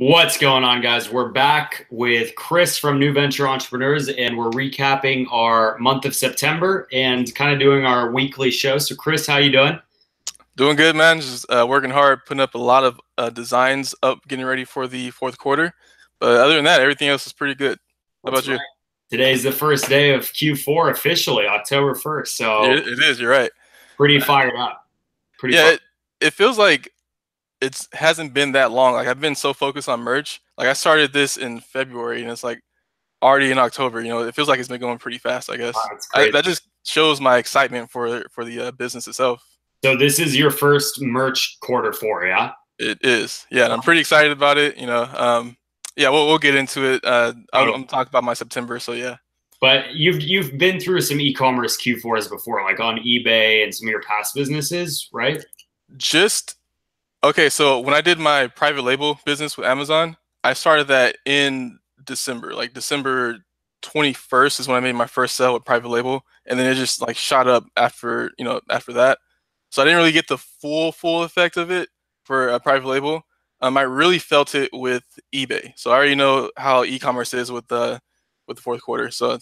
What's going on, guys? We're back with Chris from New Venture Entrepreneurs, and we're recapping our month of September and kind of doing our weekly show. So, Chris, how you doing? Doing good, man. Just working hard, putting up a lot of designs up, getting ready for the fourth quarter. But other than that, everything else is pretty good. How That's about right. you? Today's the first day of Q4 officially, October 1st. So, It is. You're right. pretty fired up. Pretty Yeah, fired. it feels like it hasn't been that long. Like I've been so focused on merch. Like I started this in February, and it's like already in October. It feels like it's been going pretty fast. I Wow, guess that's crazy. that just shows my excitement for the business itself. So, this is your first merch quarter four, yeah? It is. Yeah, and I'm pretty excited about it. Yeah, we'll get into it. I'm talking about my September, so yeah. But you've been through some e-commerce Q4s before, like on eBay and some of your past businesses, right? Just okay. So when I did my private label business with Amazon, I started that in December. Like December 21st is when I made my first sale with private label, and then it just like shot up after that. So I didn't really get the full effect of it for a private label. I really felt it with eBay. So I already know how e-commerce is with the fourth quarter. So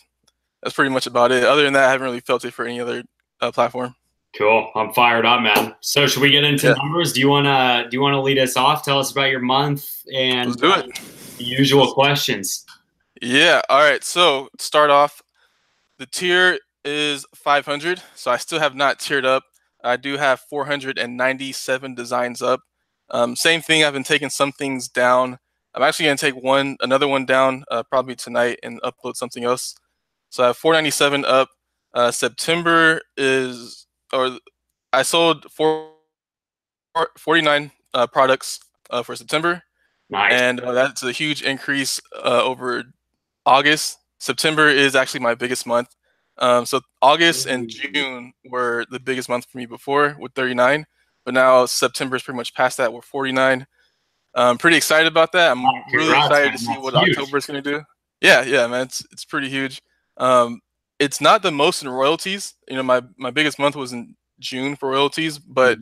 that's pretty much about it. Other than that, I haven't really felt it for any other platform. Cool. I'm fired up, man. So should we get into numbers? Do you wanna lead us off? Tell us about your month and Let's do it. the usual questions. Yeah. All right. So start off. The tier is 500. So I still have not tiered up. I do have 497 designs up. Same thing. I've been taking some things down. I'm actually going to take another one down probably tonight and upload something else. So I have 497 up. September is, or I sold 49 products for September. Nice. And that's a huge increase over August. September is actually my biggest month. So August and June were the biggest month for me before with 39, but now September is pretty much past that with 49. I'm pretty excited about that. I'm really excited to see what October is going to do. Yeah, man, it's pretty huge. It's not the most in royalties. My biggest month was in June for royalties, but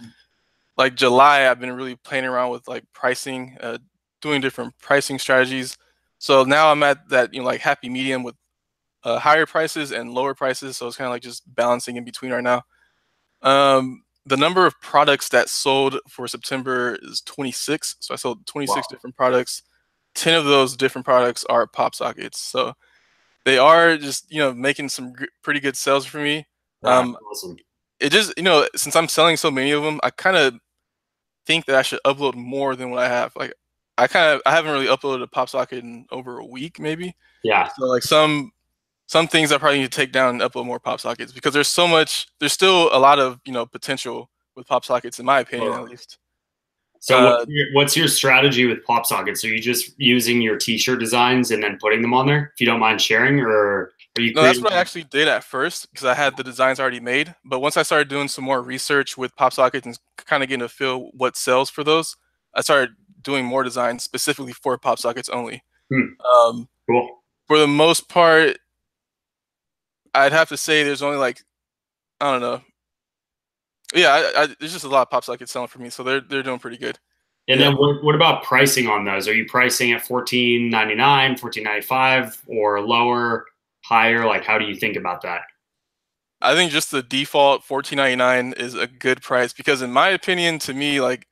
like July, I've been really playing around with like pricing, doing different pricing strategies. So now I'm at that like happy medium with higher prices and lower prices. So it's kind of like just balancing in between right now. The number of products that sold for September is 26. So I sold 26 different products. 10 of those different products are pop sockets. So they are just making some pretty good sales for me. Awesome. It just since I'm selling so many of them, I kind of think that I should upload more than what I have. Like I haven't really uploaded a pop socket in over a week maybe. Yeah. So like some things I probably need to take down and upload more pop sockets because there's still a lot of potential with pop sockets in my opinion at least. So what's your strategy with pop sockets? Are you just using your t-shirt designs and then putting them on there, if you don't mind sharing, or are you? No, that's what I actually did at first because I had the designs already made. But once I started doing some more research with pop sockets and kind of getting to feel what sells for those, I started doing more designs specifically for pop sockets only. Cool. For the most part, I'd have to say there's only like, I don't know. Yeah, there's just a lot of pop sockets selling for me, so they're doing pretty good. And then what about pricing on those? Are you pricing at $14.99, $14.95, or lower, higher? Like, how do you think about that? I think just the default $14.99 is a good price because, in my opinion, to me, like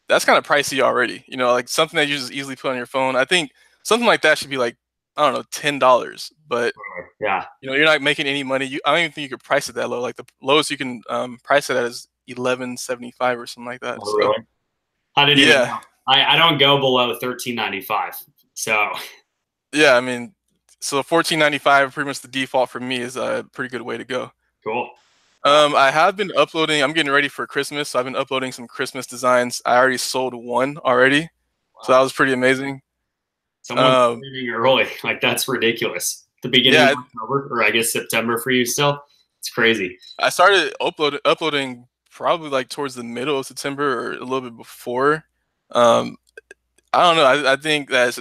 that's kind of pricey already. Like something that you just easily put on your phone. I think something like that should be like, I don't know, $10. But yeah, you're not making any money. I don't even think you could price it that low. Like the lowest you can price it at is $11.75 or something like that. Oh, really? I didn't even know. I don't go below $13.95. So yeah, I mean, so $14.95 pretty much the default for me is a pretty good way to go. Cool. I have been uploading. I'm getting ready for Christmas, so I've been uploading some Christmas designs. I already sold one already, so that was pretty amazing. Someone's leaving early, like that's ridiculous. The beginning of October, or I guess September for you still. It's crazy. I started uploading probably like towards the middle of September or a little bit before. I don't know. I think that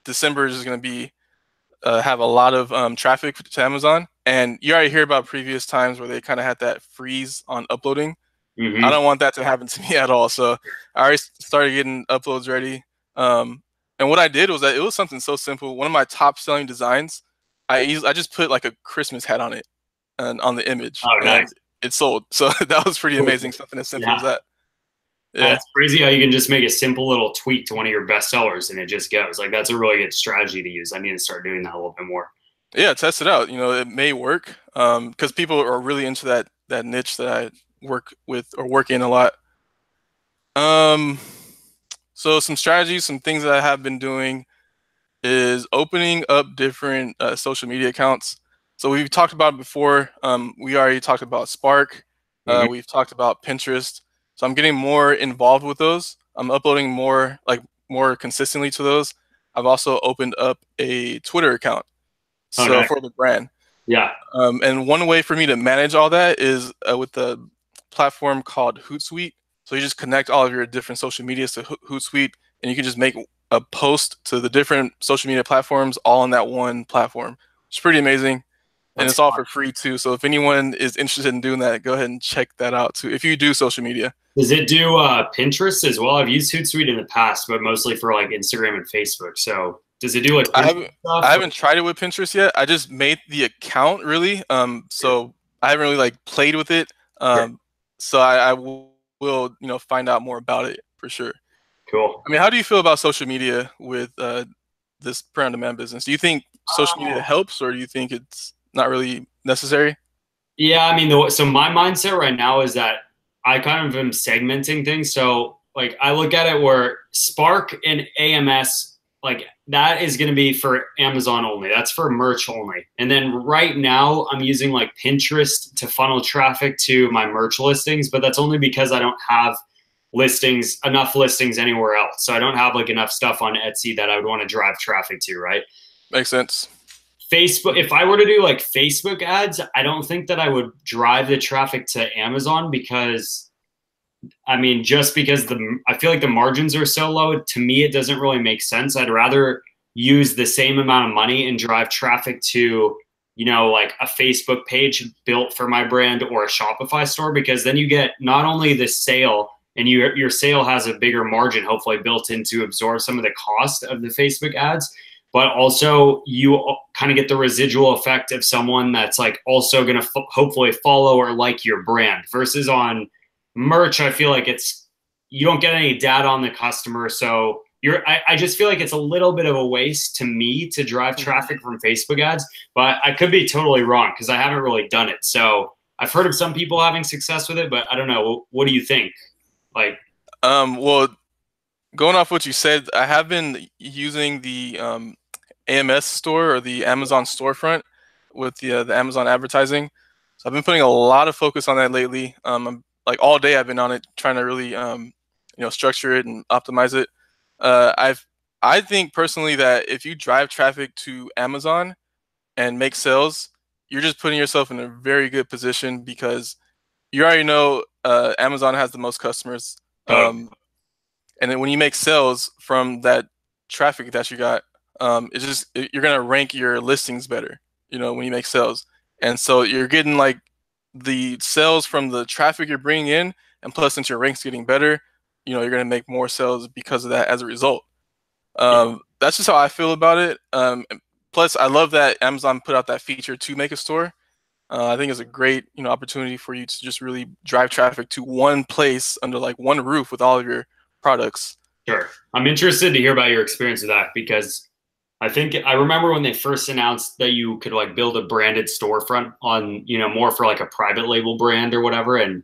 December is going to be have a lot of traffic to Amazon, and you already hear about previous times where they kind of had that freeze on uploading. I don't want that to happen to me at all. So I already started getting uploads ready. And what I did was that it was something so simple. One of my top selling designs, I just put like a Christmas hat on it and on the image, Oh, and nice. it sold. So that was pretty Cool. amazing. Something as simple as Yeah. that. Yeah. That's crazy how you can just make a simple little tweak to one of your best sellers and it just goes. Like that's a really good strategy to use. I need to start doing that a little bit more. Yeah, test it out. You know, it may work because people are really into that niche that I work with or work in a lot. Um, so some strategies, some things that I have been doing is opening up different social media accounts. So we've talked about it before. We already talked about Spark. Mhm. We've talked about Pinterest. So I'm getting more involved with those. I'm uploading more consistently to those. I've also opened up a Twitter account. Oh, So nice. for the brand. Yeah. And one way for me to manage all that is with the platform called Hootsuite. So you just connect all of your different social medias to Hootsuite, and you can just make a post to the different social media platforms all on that one platform. It's pretty amazing, and That's it's all fun. for free too. So if anyone is interested in doing that, go ahead and check that out too. If you do social media, Does it do Pinterest as well? I've used Hootsuite in the past, but mostly for like Instagram and Facebook. So does it do like I Pinterest haven't I stuff? haven't tried it with Pinterest yet. I just made the account really. So I haven't really like played with it. Sure. So I will find out more about it for sure. Cool. I mean, how do you feel about social media with this print-on-demand business? Do you think social media helps, or do you think it's not really necessary? Yeah, I mean, so my mindset right now is that I kind of am segmenting things. So, like, I look at it where Spark and AMS, like, that is going to be for Amazon only. That's for merch only. And then right now, I'm using like Pinterest to funnel traffic to my merch listings, but that's only because I don't have enough listings anywhere else. So I don't have like enough stuff on Etsy that I would want to drive traffic to, right? Makes sense. Facebook, if I were to do like Facebook ads, I don't think that I would drive the traffic to Amazon because I mean, just because I feel like the margins are so low, to me, it doesn't really make sense. I'd rather use the same amount of money and drive traffic to, like a Facebook page built for my brand or a Shopify store, because then you get not only the sale and your sale has a bigger margin, hopefully built in to absorb some of the cost of the Facebook ads, but also you kind of get the residual effect of someone that's like also going to hopefully follow or like your brand versus on merch. I feel like you don't get any data on the customer. So I just feel like it's a little bit of a waste to me to drive traffic from Facebook ads, but I could be totally wrong because I haven't really done it. So I've heard of some people having success with it, but I don't know. What do you think? Like, Well, going off what you said, I have been using the AMS store or the Amazon storefront with the Amazon advertising. So I've been putting a lot of focus on that lately. Like all day I've been on it, trying to really structure it and optimize it. I think personally that if you drive traffic to Amazon and make sales, you're just putting yourself in a very good position because you already know Amazon has the most customers. And then when you make sales from that traffic that you got, you're gonna rank your listings better. When you make sales, and so you're getting like the sales from the traffic you're bringing in, and plus since your rank's getting better, you're gonna make more sales because of that as a result. That's just how I feel about it. Plus, I love that Amazon put out that feature to make a store. I think it's a great opportunity for you to just really drive traffic to one place under like one roof with all of your products. sure. I'm interested to hear about your experience with that because I remember when they first announced that you could like build a branded storefront on, more for like a private label brand or whatever. And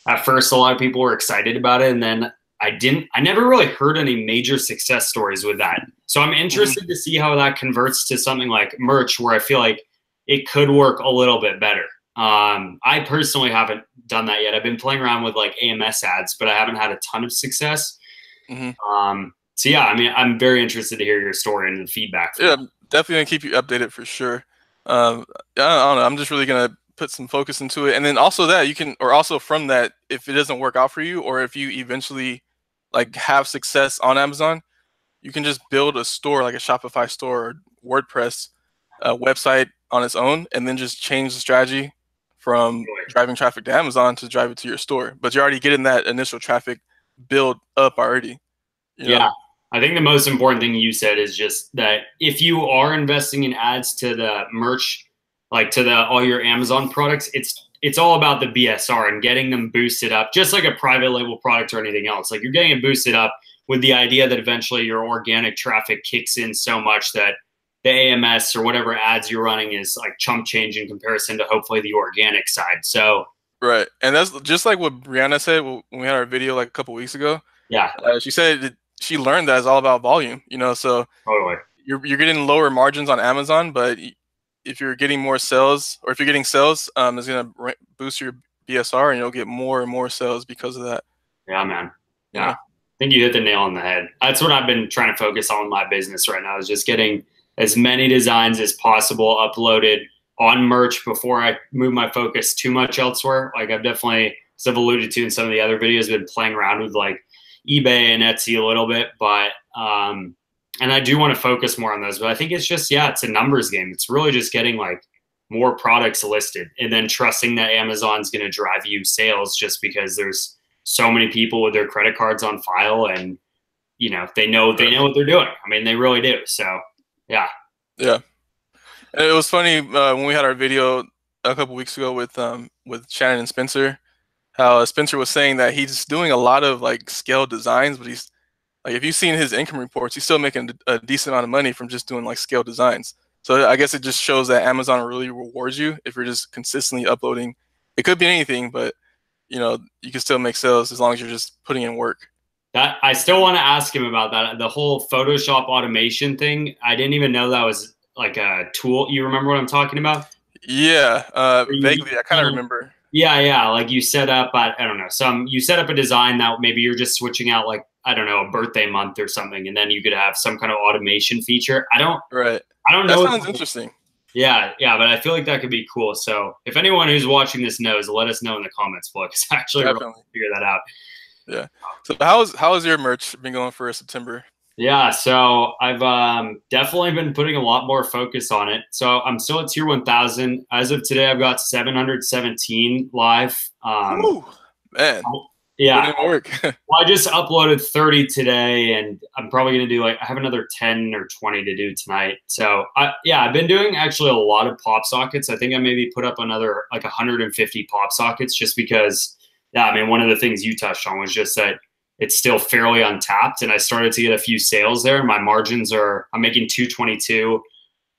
at first, a lot of people were excited about it. And then I never really heard any major success stories with that. So I'm interested to see how that converts to something like merch, where I feel like it could work a little bit better. I personally haven't done that yet. I've been playing around with like AMS ads, but I haven't had a ton of success. So yeah, I mean, I'm very interested to hear your story and the feedback. Yeah, definitely gonna keep you updated for sure. I don't know. I'm just really gonna put some focus into it, and then also that you can, or also from that, if it doesn't work out for you, or if you eventually like have success on Amazon, you can just build a store like a Shopify store or WordPress website on its own, and then just change the strategy from driving traffic to Amazon to drive it to your store. But you're already getting that initial traffic build up already. Yeah. I think the most important thing you said is just that if you are investing in ads to the merch, like to the all your Amazon products, it's all about the BSR and getting them boosted up, just like a private label product or anything else. Like you're getting it boosted up with the idea that eventually your organic traffic kicks in so much that the AMS or whatever ads you're running is like chump change in comparison to hopefully the organic side. So Right, and that's just like what Brianna said when we had our video like a couple weeks ago. yeah, She said that she learned that it's all about volume, you know. So totally. you're getting lower margins on Amazon, but if you're getting more sales, or if you're getting sales, it's gonna boost your BSR, and you'll get more and more sales because of that. Yeah, man. Yeah. Yeah. I think you hit the nail on the head. That's what I've been trying to focus on in my business right now, is just getting as many designs as possible uploaded on merch before I move my focus too much elsewhere. Like I've definitely, as I've alluded to in some of the other videos, been playing around with like eBay and Etsy a little bit, but and I do want to focus more on those. But I think it's just, yeah, it's a numbers game. It's really just getting like more products listed and then trusting that Amazon's going to drive you sales just because there's so many people with their credit cards on file, and you know they know what they're doing. I mean, they really do. So yeah. Yeah. And it was funny when we had our video a couple weeks ago with Shannon and Spencer, how Spencer was saying that he's doing a lot of like scale designs, but he's like, if you've seen his income reports, he's still making a decent amount of money from just doing like scale designs. So I guess it just shows that Amazon really rewards you if you're just consistently uploading. It could be anything, but you know, you can still make sales as long as you're just putting in work. That I still want to ask him about that. The whole Photoshop automation thing. I didn't even know that was like a tool. You remember what I'm talking about? Yeah, vaguely. I kind of remember. Yeah, yeah. Like you set up, I don't know, you set up a design that maybe you're just switching out like, I don't know, a birthday month or something, and then you could have some kind of automation feature. I don't know. That sounds interesting. Yeah, yeah, but I feel like that could be cool. So if anyone who's watching this knows, let us know in the comments below, because I actually really want to figure that out. Yeah. So how has your merch been going for September? Yeah, so I've definitely been putting a lot more focus on it. So I'm still at tier 1000. As of today, I've got 717 live. Ooh, man. Yeah. It didn't work. Well, I just uploaded 30 today, and I'm probably going to do like, I have another 10 or 20 to do tonight. So I've been doing actually a lot of pop sockets. I think I maybe put up another like 150 pop sockets just because, yeah, I mean, one of the things you touched on was just that it's still fairly untapped, and I started to get a few sales there, and my margins I'm making $2.22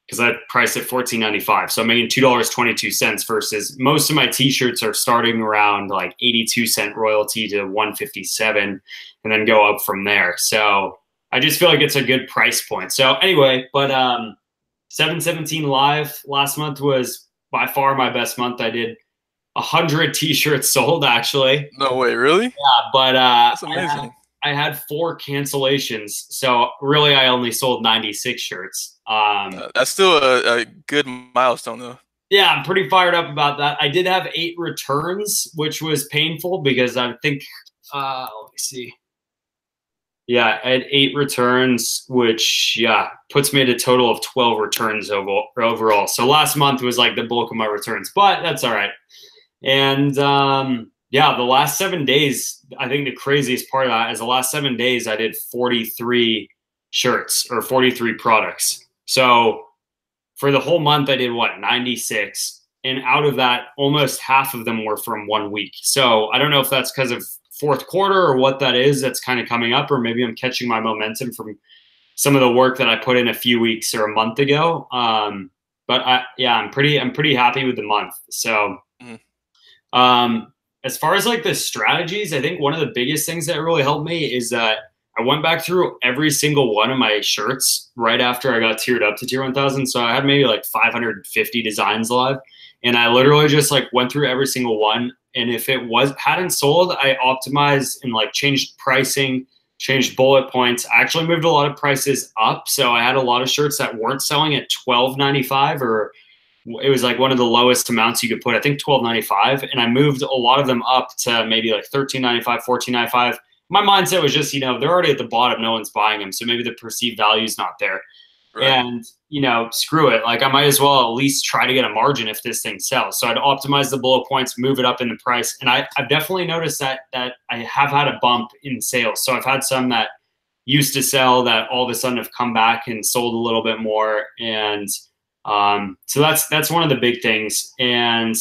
because I priced at $14.95. So I'm making $2.22 versus most of my t-shirts are starting around like 82-cent royalty to 157 and then go up from there. So I just feel like it's a good price point. So anyway, but 717 live last month was by far my best month. I did 100 t-shirts sold actually. No way, really? Yeah, but that's amazing. I had 4 cancellations, so really I only sold 96 shirts. That's still a good milestone, though. Yeah, I'm pretty fired up about that. I did have 8 returns, which was painful because I think, let me see. Yeah, I had 8 returns, which, yeah, puts me at a total of 12 returns overall. So last month was like the bulk of my returns, but that's all right. And yeah, the last 7 days, I think the craziest part of that is the last 7 days I did 43 shirts or 43 products. So for the whole month, I did what, 96. And out of that, almost half of them were from 1 week. So I don't know if that's because of fourth quarter or what that is that's kind of coming up, or maybe I'm catching my momentum from some of the work that I put in a few weeks or a month ago. But I'm pretty happy with the month. So as far as like the strategies, I think one of the biggest things that really helped me is that I went back through every single one of my shirts right after I got tiered up to tier 1000. So I had maybe like 550 designs live, and I literally just like went through every single one. And if it hadn't sold, I optimized and like changed pricing, changed bullet points. I actually moved a lot of prices up. So I had a lot of shirts that weren't selling at $12.95, or it was like one of the lowest amounts you could put, I think $12.95. And I moved a lot of them up to maybe like $13.95, $14.95. My mindset was just, they're already at the bottom. No one's buying them. So maybe the perceived value is not there. Right. And, screw it. Like I might as well at least try to get a margin if this thing sells. So I'd optimize the bullet points, move it up in the price. And I've definitely noticed that I have had a bump in sales. So I've had some that used to sell that all of a sudden have come back and sold a little bit more. And so that's one of the big things. And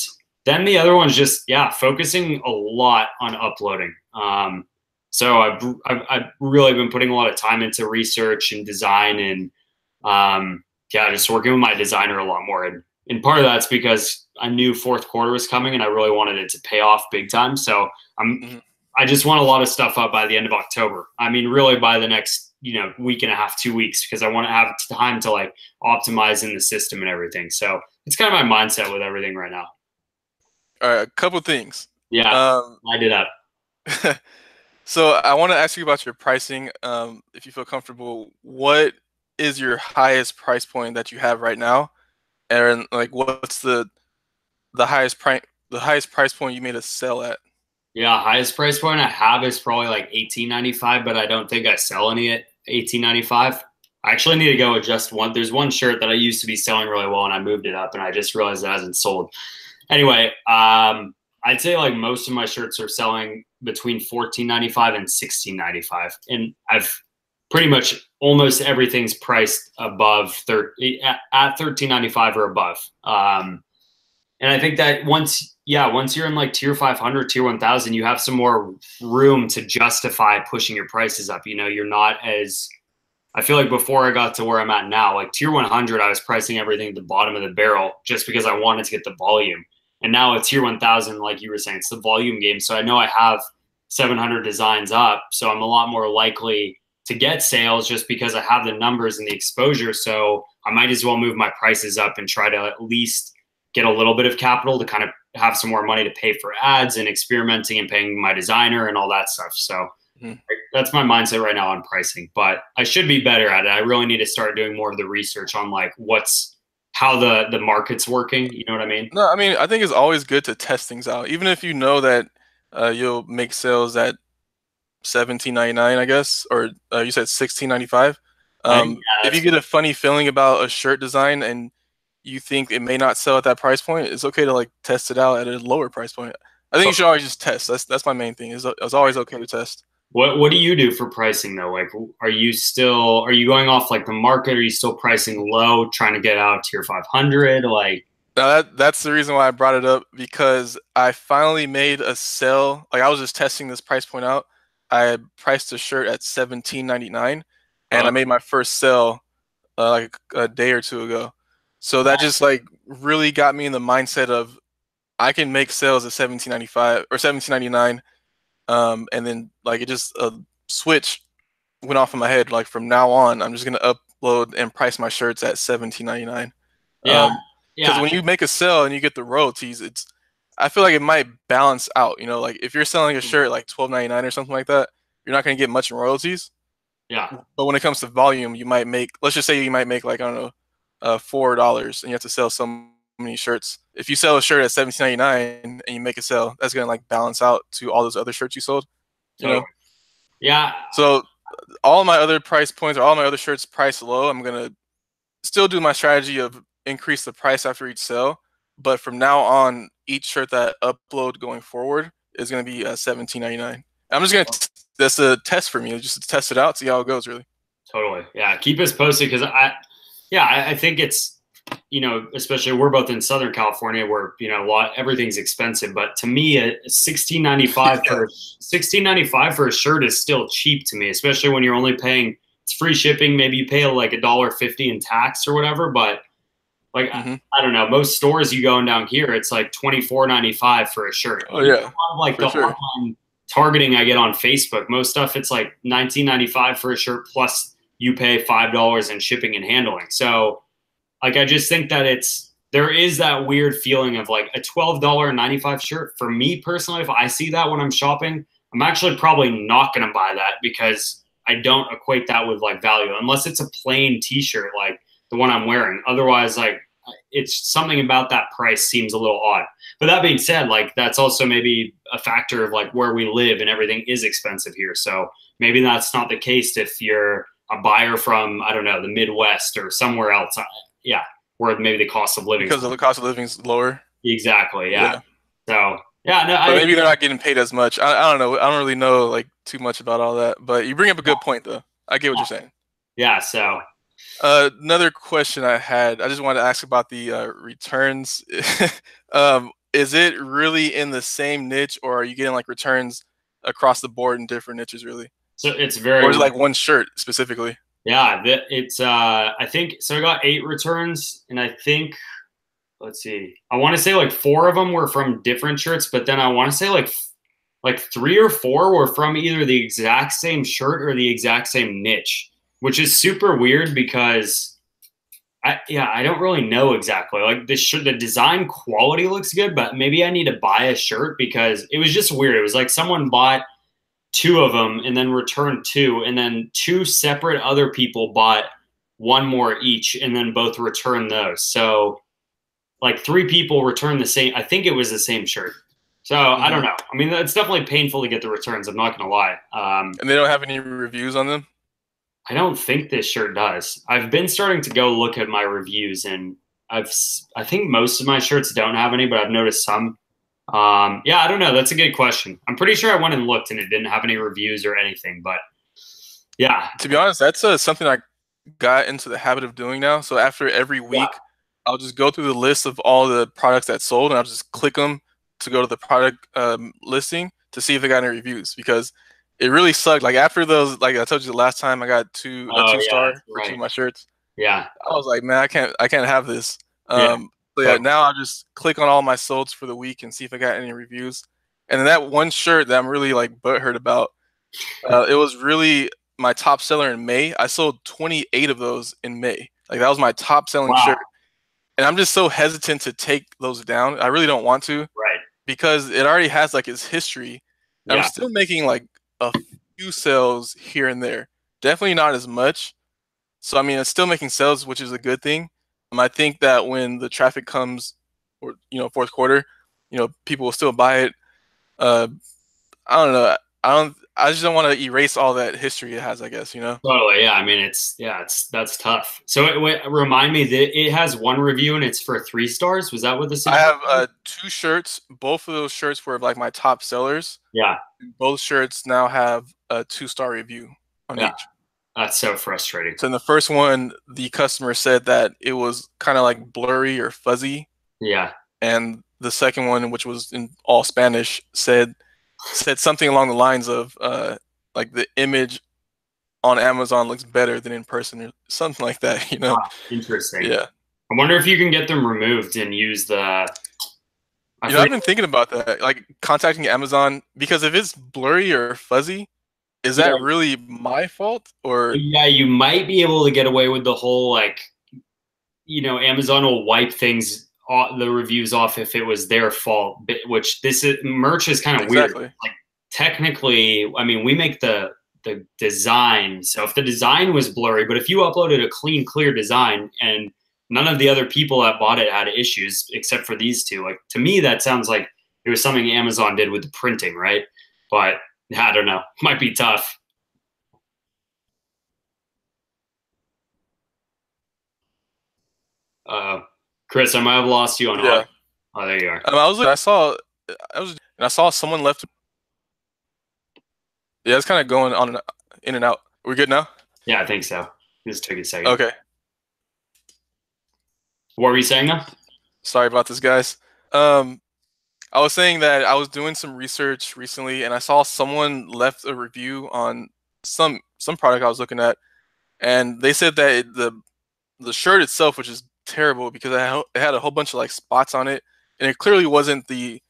then the other one's just, yeah, focusing a lot on uploading. So I've really been putting a lot of time into research and design, and yeah, just working with my designer a lot more. And part of that's because I knew fourth quarter was coming and I really wanted it to pay off big time. So I just want a lot of stuff up by the end of October. I mean, really by the next, week and a half, 2 weeks, because I want to have time to like optimize in the system and everything. So it's kind of my mindset with everything right now. All right, a couple things. Yeah, light it up. So I want to ask you about your pricing. If you feel comfortable, what is your highest price point that you have right now? And like, what's the highest price point you made a sell at? Yeah, highest price point I have is probably like $18.95, but I don't think I sell any at $18.95. I actually need to go adjust one. There's one shirt that I used to be selling really well, and I moved it up, and I just realized it hasn't sold. Anyway, I'd say like most of my shirts are selling between $14.95 and $16.95, and I've pretty much almost everything's priced above at $13.95 or above. And I think that once you're in like tier 500, tier 1000, you have some more room to justify pushing your prices up. You're not as, I feel like before I got to where I'm at now, like tier 100, I was pricing everything at the bottom of the barrel just because I wanted to get the volume. And now at tier 1000, like you were saying, it's the volume game. So I know I have 700 designs up. So I'm a lot more likely to get sales just because I have the numbers and the exposure. So I might as well move my prices up and try to at least get a little bit of capital to kind of have some more money to pay for ads and experimenting and paying my designer and all that stuff. So that's my mindset right now on pricing, but I should be better at it. I really need to start doing more of the research on like how the market's working. You know what I mean? No, I mean, I think it's always good to test things out, even if you know that you'll make sales at $17.99, I guess, or you said $16.95. If you get a funny feeling about a shirt design and you think it may not sell at that price point, it's okay to like test it out at a lower price point. I think you should always just test. That's my main thing. It's always okay to test. What do you do for pricing though? Like, are you going off like the market? Are you still pricing low, trying to get out tier 500? Like, now that's the reason why I brought it up, because I finally made a sale. Like, I was just testing this price point out. I priced a shirt at $17.99, and I made my first sale like a day or two ago. So that just like really got me in the mindset of I can make sales at $17.95 or $17.99, and then like it just a switch went off in my head. Like from now on, I'm just gonna upload and price my shirts at $17.99. Yeah, because when you make a sale and you get the royalties, I feel like it might balance out. Like if you're selling a shirt like $12.99 or something like that, you're not gonna get much in royalties. Yeah. But when it comes to volume, you might make, let's just say you might make like, I don't know, $4 and you have to sell so many shirts. If you sell a shirt at $17.99 and you make a sale, that's gonna like balance out to all those other shirts you sold. You know? Yeah. So all my other price points or all my other shirts priced low, I'm gonna still do my strategy of increase the price after each sale. But from now on, each shirt that I upload going forward is gonna be $17.99. I'm just gonna that's a test for me, just to test it out, see how it goes, really. Totally. Yeah. Keep us posted, because I think it's, especially we're both in Southern California where, everything's expensive. But to me, $16.95 for a shirt is still cheap to me, especially when you're only paying, it's free shipping. Maybe you pay like $1.50 in tax or whatever. But like, I don't know, most stores you going down here, it's like $24.95 for a shirt. Oh yeah. Like the online targeting I get on Facebook, most stuff, it's like $19.95 for a shirt, plus you pay $5 in shipping and handling. So like, I just think that there is that weird feeling of like a $12.95 shirt. For me personally, if I see that when I'm shopping, I'm actually probably not going to buy that, because I don't equate that with like value, unless it's a plain t-shirt like the one I'm wearing. Otherwise, like, it's something about that price seems a little odd. But that being said, like, that's also maybe a factor of like where we live and everything is expensive here. So maybe that's not the case if you're a buyer from, I don't know, the Midwest or somewhere else. Yeah. Where maybe the cost of living, because the cost of living is lower. Exactly. Yeah. So yeah, no, maybe they're not getting paid as much. I don't know. I don't really know like too much about all that, but you bring up a good point though. I get what you're saying. Yeah. So Another question I had, I just wanted to ask about the returns. Is it really in the same niche, or are you getting like returns across the board in different niches, really? it's Or very is it like one shirt specifically? yeah. It's I think so. I got 8 returns, and I think let's see. I want to say like 4 of them were from different shirts, but then I want to say like 3 or 4 were from either the exact same shirt or the exact same niche, which is super weird because I don't really know exactly. Like the design quality looks good, but maybe I need to buy a shirt because it was just weird. It was like someone bought 2 of them and then returned 2, and then 2 separate other people bought 1 more each and then both returned those. So like 3 people returned the same. I think it was the same shirt. So I don't know. I mean, it's definitely painful to get the returns. I'm not going to lie. And they don't have any reviews on them? I don't think this shirt does. I've been starting to go look at my reviews, and I think most of my shirts don't have any, but I've noticed some. Yeah, I don't know. That's a good question. I'm pretty sure I went and looked, and it didn't have any reviews or anything. But yeah, To be honest, that's something I got into the habit of doing now. So after every week, I'll just go through the list of all the products that sold, and I'll just click them to go to the product listing to see if they got any reviews, because it really sucked. Like after those, like I told you the last time, I got a 2-star for 2 of my shirts. Yeah, I was like, man, I can't have this. yeah. So yeah, now I'll just click on all my solds for the week and see if I got any reviews. And then that one shirt that I'm really like butthurt about, it was really my top seller in May. I sold 28 of those in May. Like that was my top selling shirt. And I'm just so hesitant to take those down. I really don't want to. Right. Because it already has like its history. Yeah. I'm still making like a few sales here and there. Definitely not as much. So I mean, it's still making sales, which is a good thing. I think that when the traffic comes, or fourth quarter, people will still buy it. I don't know. I just don't want to erase all that history it has, I guess, Totally. Yeah. I mean, that's tough. So remind me that it has 1 review and it's for 3 stars. Was that what this is? I have 2 shirts. Both of those shirts were like my top sellers. Yeah. Both shirts now have a 2-star review on each. That's so frustrating. So in the first one, the customer said that it was kind of like blurry or fuzzy. Yeah. And the second one, which was in all Spanish, said something along the lines of like the image on Amazon looks better than in person, or something like that. Interesting. Yeah. I wonder if you can get them removed and use the. I've been thinking about that, like contacting Amazon, because if it's blurry or fuzzy, is that really my fault? Or yeah, you might be able to get away with the whole like, Amazon will wipe the reviews off if it was their fault. Which merch is kind of weird. Like technically, I mean, we make the design. So if the design was blurry, but if you uploaded a clean, clear design and none of the other people that bought it had issues except for these 2, like to me that sounds like it was something Amazon did with the printing, right? But I don't know. Might be tough. Chris, I might have lost you on audio. Oh, there you are. I saw someone left. Yeah, it's kind of going on in and out. We're good now? Yeah, I think so. Just took a second. Okay. What were you saying now? Sorry about this, guys. I was saying that I was doing some research recently, and I saw someone left a review on some product I was looking at, and they said that the shirt itself, which is terrible because it had a whole bunch of like spots on it, and it clearly wasn't the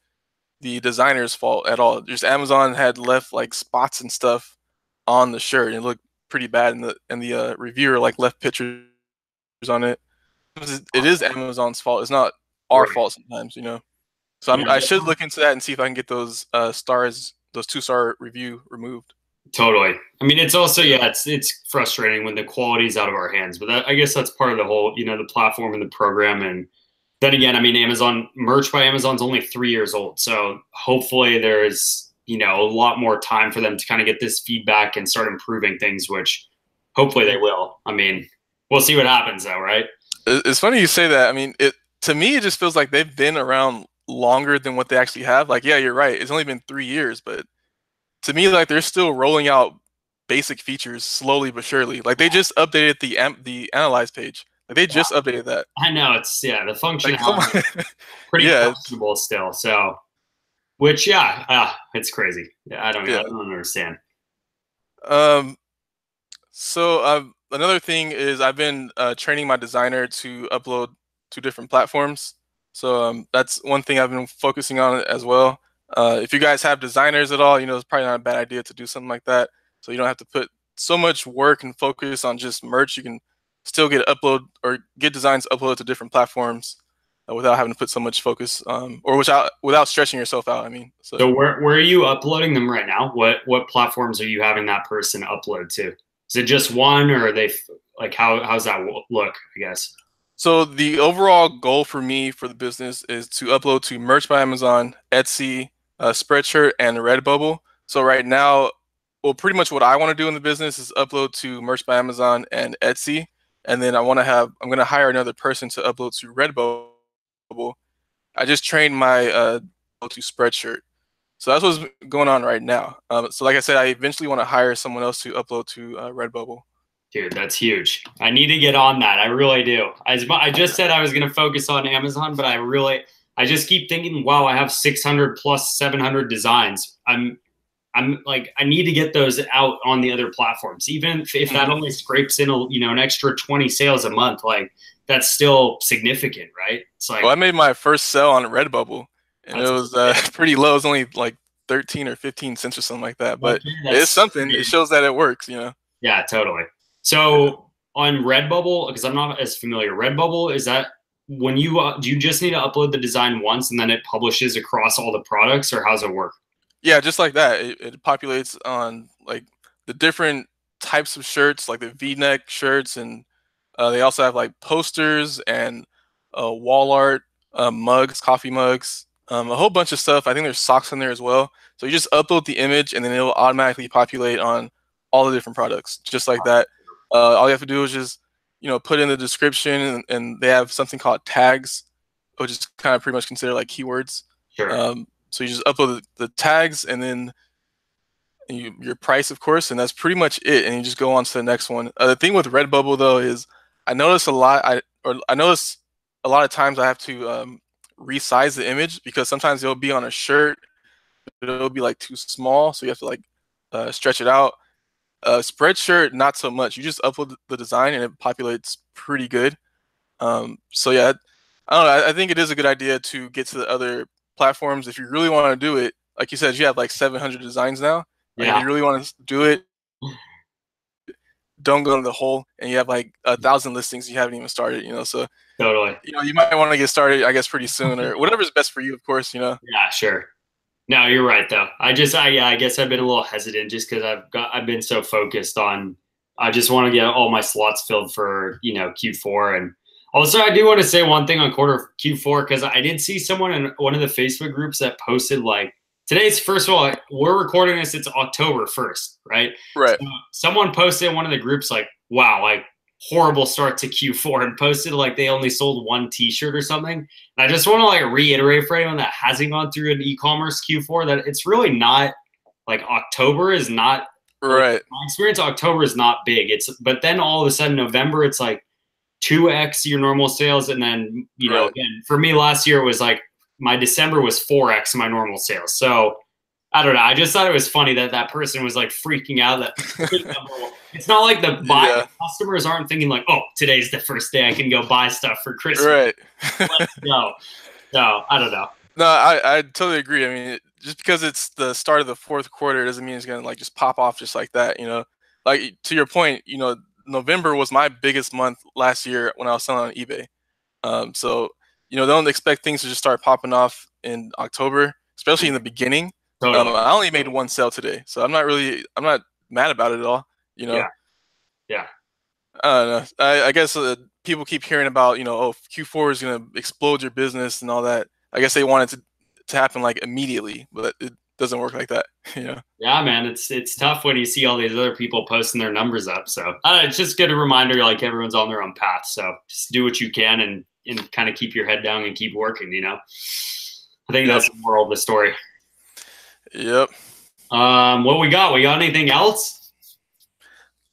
designer's fault at all. Just Amazon had left like spots and stuff on the shirt, and it looked pretty bad. And the reviewer like left pictures on it. It is Amazon's fault. It's not our fault sometimes, So I should look into that and see if I can get those stars, those 2-star review removed. Totally. I mean, it's also it's frustrating when the quality is out of our hands, but I guess that's part of the whole, the platform and the program. And then again, I mean, merch by Amazon's only 3 years old, so hopefully there's a lot more time for them to kind of get this feedback and start improving things, which hopefully they will. I mean, we'll see what happens though, right? It's funny you say that. I mean, to me, it just feels like they've been around longer than what they actually have. Like, yeah, you're right. It's only been 3 years, but to me, like they're still rolling out basic features slowly but surely. Like they just updated the analyze page. Like they just updated that. I know it's the Like come functionality on. is pretty Yeah, questionable still. So, which it's crazy. Yeah, I yeah. don't understand. Um, so another thing is I've been training my designer to upload to different platforms. So that's one thing I've been focusing on as well. If you guys have designers at all, it's probably not a bad idea to do something like that. So you don't have to put so much work and focus on just merch. You can still get designs uploaded to different platforms without having to put so much focus, or without stretching yourself out. I mean, So where are you uploading them right now? What platforms are you having that person upload to? Is it just one, or are they like how's that look? I guess. So the overall goal for me for the business is to upload to Merch by Amazon, Etsy, Spreadshirt, and Redbubble. So right now, well, pretty much what I want to do in the business is upload to Merch by Amazon and Etsy, and then I'm going to hire another person to upload to Redbubble. I just trained my to Spreadshirt. So that's what's going on right now. So like I said, I eventually want to hire someone else to upload to Redbubble. Dude, that's huge. I need to get on that. I really do. I just said I was going to focus on Amazon, but I just keep thinking, wow, I have 600 plus 700 designs. I'm like, I need to get those out on the other platforms. Even if that only scrapes in, an extra 20 sales a month, like that's still significant, right? It's like, well, I made my first sale on Redbubble, and it was pretty low. It was only like 13 or 15 cents or something like that. But it's something. It shows that it works, Yeah, totally. So on Redbubble, because I'm not as familiar, Redbubble, is that when you do you just need to upload the design once and then it publishes across all the products, or how's it work? Yeah, just like that. It populates on like the different types of shirts, like the V-neck shirts, and they also have like posters and wall art, mugs, coffee mugs, a whole bunch of stuff. I think there's socks in there as well. So you just upload the image, and then it will automatically populate on all the different products, just like that. All you have to do is just put in the description, and they have something called tags, which is kind of pretty much considered like keywords. Sure. So you just upload the tags, and then your price, of course, and that's pretty much it. And you just go on to the next one. The thing with Redbubble though is I notice a lot. I notice a lot of times I have to resize the image because sometimes it'll be on a shirt, but it'll be like too small, so you have to like stretch it out. Spreadshirt, not so much. You just upload the design and it populates pretty good. So yeah, I don't know. I think it is a good idea to get to the other platforms if you really want to do it. Like you said, you have like 700 designs now. Like if you really want to do it, don't go in the hole, and you have like 1,000 listings you haven't even started. So Totally. you might want to get started, I guess, pretty soon, or whatever's best for you, of course. Yeah, sure. No, you're right though. I guess I've been a little hesitant just because I've been so focused on. I just want to get all my slots filled for Q4, and also I do want to say one thing on quarter Q4 because I did see someone in one of the Facebook groups that posted like today's. First of all, we're recording this. It's October 1st, right? Right. So someone posted in one of the groups like, "Wow, like horrible start to Q4," and posted like they only sold one T-shirt or something. And I just want to like reiterate for anyone that hasn't gone through an e-commerce Q4 that it's really not like October is not right. Like, my experience, October is not big. But then all of a sudden November it's like 2x your normal sales, and then again for me last year it was like my December was 4x my normal sales. So I don't know. I just thought it was funny that that person was like freaking out that it's not like the customers aren't thinking like, oh, today's the first day I can go buy stuff for Christmas. Right. No, I don't know. No, I totally agree. I mean, just because it's the start of the fourth quarter doesn't mean it's going to like just pop off just like that. Like to your point, November was my biggest month last year when I was selling on eBay. So, don't expect things to just start popping off in October, especially in the beginning. Totally. I only made one sale today, so I'm not mad about it at all. Yeah. I don't know. I guess people keep hearing about, oh, Q4 is going to explode your business and all that. I guess they want it to happen like immediately, but it doesn't work like that. Yeah, man, it's tough when you see all these other people posting their numbers up. So it's just a good reminder, like everyone's on their own path. So just do what you can and kind of keep your head down and keep working. I think that's the moral of the story. Yep. What we got? We got anything else?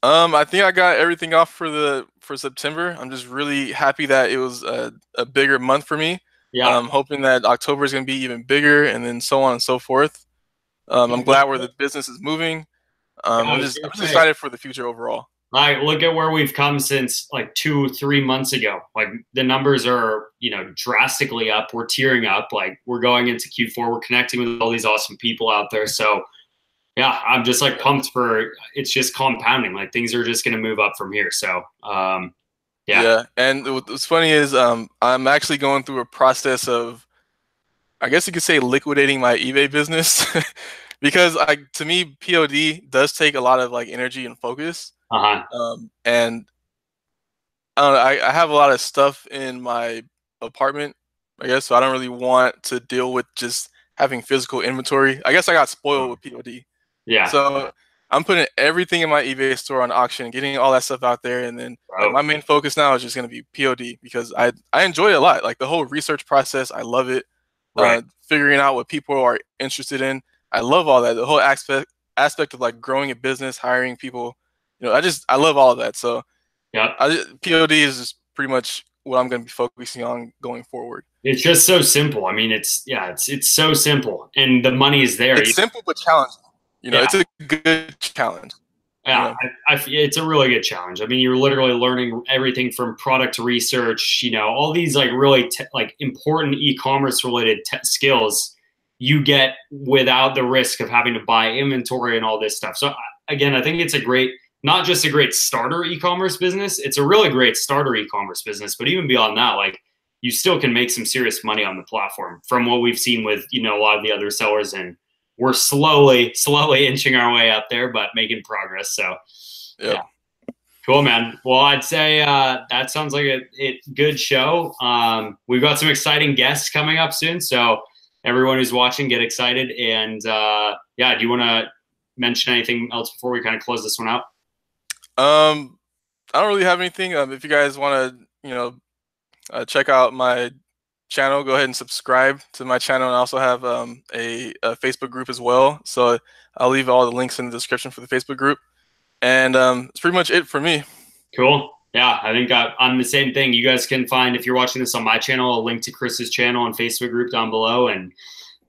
I think I got everything off for September. I'm just really happy that it was a bigger month for me. Yeah. Hoping that October is going to be even bigger, and then so on and so forth. I'm glad where the business is moving. I was I'm gonna just say, excited for the future overall. like, look at where we've come since like 2, 3 months ago. Like the numbers are, drastically up. We're tearing up. Like we're going into Q4. We're connecting with all these awesome people out there. So yeah, I'm just like pumped for it's just compounding. Like things are just going to move up from here. So yeah. Yeah, and what's funny is I'm actually going through a process of, I guess you could say, liquidating my eBay business because to me POD does take a lot of like energy and focus. Uh-huh. And I don't know, I have a lot of stuff in my apartment, I guess, so I don't really want to deal with just having physical inventory. I guess I got spoiled with POD. Yeah. So I'm putting everything in my eBay store on auction, getting all that stuff out there, and then like Bro. my main focus now is just gonna be POD because I enjoy it a lot. Like the whole research process, I love it. Right. Figuring out what people are interested in, I love all that. The whole aspect of like growing a business, hiring people, I love all of that. So Yeah. POD is just pretty much what I'm gonna be focusing on going forward. It's just so simple. I mean, it's so simple, and the money is there. It's simple but challenging. Yeah. It's a good challenge. Yeah, it's a really good challenge. I mean, you're literally learning everything from product research, all these like really like important e-commerce related skills you get without the risk of having to buy inventory and all this stuff. So again, I think it's not just a great starter e-commerce business, it's a really great starter e-commerce business, but even beyond that, like you still can make some serious money on the platform from what we've seen with, a lot of the other sellers, and we're slowly inching our way up there, but making progress. So, Yep. yeah, cool, man. Well, I'd say that sounds like a good show. We've got some exciting guests coming up soon, so everyone who's watching, get excited. And yeah, do you want to mention anything else before we kind of close this one out? I don't really have anything. If you guys want to, check out my channel, go ahead and subscribe to my channel, and I also have a Facebook group as well. So I'll leave all the links in the description for the Facebook group. And it's pretty much it for me. Cool. Yeah, I think I'm the same thing. You guys can find, if you're watching this on my channel, a link to Chris's channel and Facebook group down below and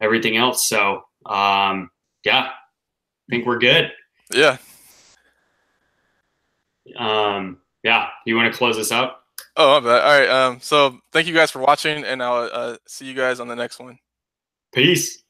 everything else. So yeah, I think we're good. Yeah. Yeah, you want to close this out? Oh, my bad. All right. So thank you guys for watching, and I'll see you guys on the next one. Peace.